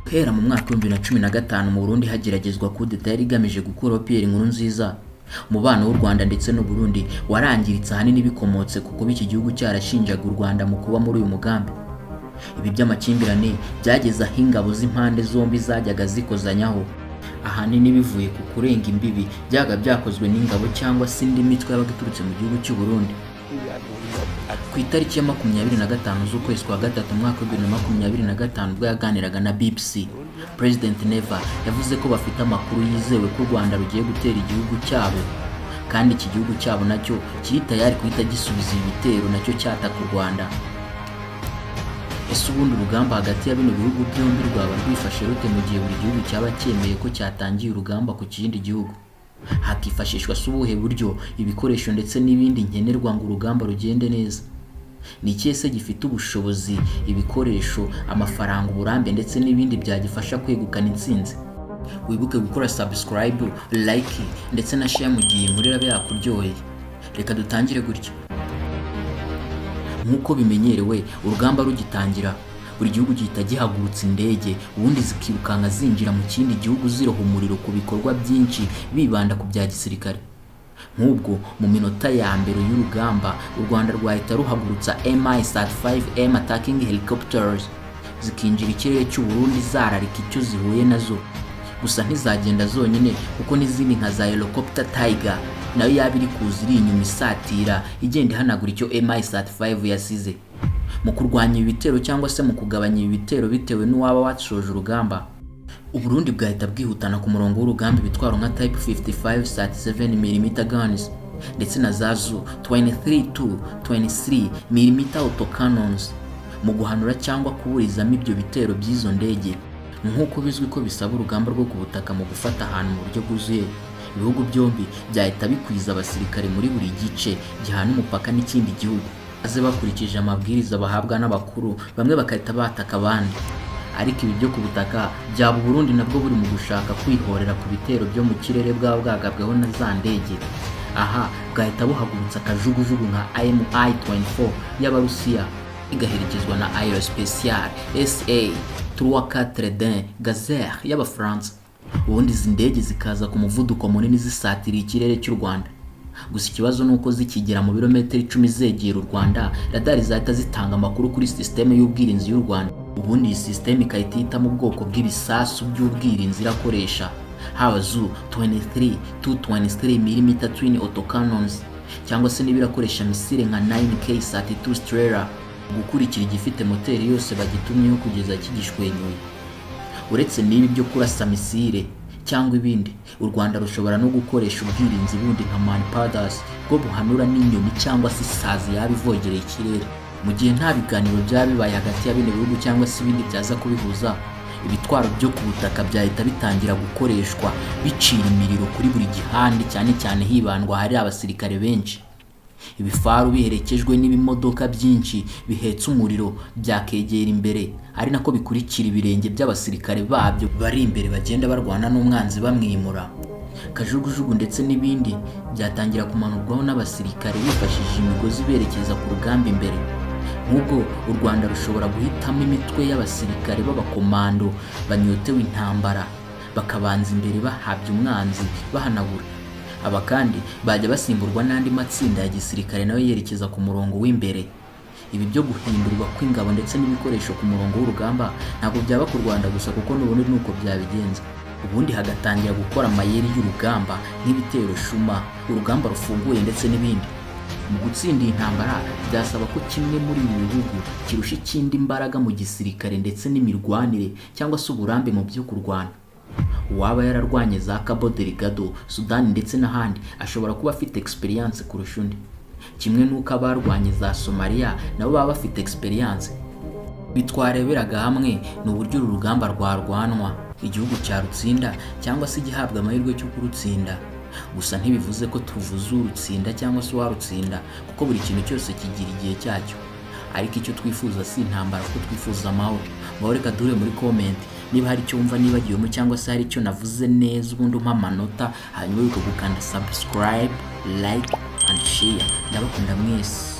Guhera mu mwaka wa 2015 mu Burundi hageragezwa kudeta yari igamije gukuraho Pierre Nkurunziza. Umubano w'u Rwanda ndetse n'u Burundi warangiritse ahanini bikomotse kuko b'iki gihugu cyarashinjaga u Rwanda mu kuba muri uyu mugambi. Ibi by'amakimbirane byageze aho ingabo z'impande zombi zajyaga zikozanyaho, ahanini bivuye ku kurenga imbibi byaga byakozwe n'ingabo cyangwa se indi mitwe yabaga iturutse mu gihugu cy'u Burundi. Ku itariki ya 25 z'ukwezi kwa gatatu mwaka wa 2025 ubwo yaganiraga na BBC, President Neva yavuze ko bafite amakuru yizewe ko u Rwanda rugiye gutera igihugu cyabo, kandi iki gihugu cyabo nacyo kiri tayari guhita gisubiza ibitero nacyo cyataka u Rwanda. Ese ubundi urugamba hagati ya bino bihugu byombi rwaba rwifashe rute mu gihe buri gihugu cyaba cyemeye ko cyatangiye urugamba ku kindi gihugu? Hakifashishwa subuhe buryo, ibikoresho ndetse n'ibindi nkenerwa ngo urugamba rugende neza? Ni ikihe se gifite ubushobozi, ibikoresho, amafaranga, uburambe ndetse n'ibindi byagifasha kwegukana intsinzi? Wibuke gukora subscribe, like ndetse na share mu gihe inkuru irabe yakuryoheye. Reka dutangire gutya. Nk'uko bimenyerewe, urugamba rugitangira buri gihugu gihita gihagurutsa indege, ubundi zikirukanka zinjira mu kindi gihugu ziroha umuriro ku bikorwa byinshi bibanda ku bya gisirikare. Nk'ubwo mu minota ya mbere y'urugamba u Rwanda rwahita ruhagurutsa Mi-35M attacking helicopters zikinjira ikirere cy'u Burundi zararika icyo zihuye nazo. Gusa ntizagenda zonyine kuko n'izindi nka za helicopter Tiger nayo yabiri kuza iri inyuma isatira igenda ihanagura icyo Mi-35 yasize. Mu kurwanya ibitero cyangwa se mu kugabanya ibitero bitewe n'uwaba watshoje urugamba, u Burundi bwahita bwihutana ku murongo w'urugamba ibitwaro nka Type 55 37mm guns ndetse na za Zu 23mm autocannons mu guhanura cyangwa kuburizamo ibyo bitero by'izo ndege. Nk'uko bizwi ko bisaba urugamba rwo ku butaka mu gufata ahantu mu buryo bwuzuye, ibihugu byombi byahita bikwiza abasirikare muri buri gice gihana umupaka n'ikindi gihugu, aze bakurikije amabwiriza bahabwa n'abakuru, bamwe bakahita bataka abandi. Ariko ibi byo ku butaka byaba Burundi nabwo buri mu gushaka kwihorera ku bitero byo mu kirere bwaba bwagabweho na za ndege. Aha bwahita buhagurutsa akajugujugu nka Mi-24 y'Abarusiya igaherekezwa na Aerospatiale SA-340 Gazelle y'Abafaransa. Ubundi izi ndege zikaza ku muvuduko munini zisatira ikirere cy'u Rwanda. Gusa ikibazo nuko zikigera mu birometero 10 zegera u Rwanda, radari zahita zitanga amakuru kuri systeme y'ubwirinzi y'u Rwanda. Ubundi iyi systeme ikahita ihitamo ubwoko bw'ibisasu by'ubwirinzi irakoresha, haba Zu 223mm twin autocannons cyangwa se n'ibirakoresha misile nka 9K32 Strela gukurikira igifite moteri yose bagitumyeho kugeza kigishwenyuye. Uretse n'ibi byo kurasa misile cyangwa ibindi, u Rwanda rushobora no gukoresha ubwirinzi bundi nka manpadas bwo buhanura n'inyoni cyangwa se isazi yaba ivogereye ikirere. Mu gihe nta biganiro byaba bibaye hagati ya bino bihugu cyangwa se ibindi byaza kubihuza, ibitwaro byo ku butaka byahita bitangira gukoreshwa bicira imiriro kuri buri gihande, cyane cyane hibandwa hari abasirikare benshi. Ibifaru biherekejwe n'ibimodoka byinshi bihetse umuriro byakegera imbere, ari nako bikurikira ibirenge by'abasirikare babyo bari imbere bagenda barwana n'umwanzi bamwimura. Kajugujugu ndetse n'ibindi byatangira kumanurwaho n'abasirikare bifashishije imigozi berekeza ku rugamba imbere. Nk'ubwo u Rwanda rushobora guhitamo imitwe y'abasirikare b'abakomando banyotewe intambara bakabanza imbere bahabye umwanzi bahanagura. Aba kandi bajya basimburwa n'andi matsinda ya gisirikare nayo yerekeza ku murongo w'imbere. Ibi byo guhindurwa kw'ingabo ndetse n'ibikoresho ku murongo w'urugamba ntabwo byaba ku Rwanda gusa kuko n'ubundi nuko byabigenza. Ubundi hagatangira gukora amayeri y'urugamba nk'ibitero shuma, urugamba rufunguye ndetse n'ibindi. Mu gutsinda iyi ntambara byasaba ko kimwe muri ibi bihugu kirusha ikindi imbaraga mu gisirikare ndetse n'imirwanire cyangwa se uburambe mu byo kurwana. Uwaba yararwanye za Cabo Delgado, Sudani ndetse n'ahandi ashobora kuba afite experience kurusha undi, kimwe n'uko abarwanye za Somalia nabo baba bafite experience. Bitwareberaga hamwe ni uburyo uru rugamba rwarwanwa, igihugu cya rutsinda cyangwa se gihabwa amahirwe cyo kurutsinda. Gusa ntibivuze ko tuvuze urutsinda cyangwa se warutsinda, kuko buri kintu cyose kigira igihe cyacyo. Ariko icyo twifuza si intambara, ko twifuza amahoro. Reka duhure muri comment niba hari icyo wumva nibagiwemo cyangwa se hari icyo navuze neza, ubundi umpa amanota, hanyuma wibuke gukanda subscribe, like and share. Ndabakunda mwese.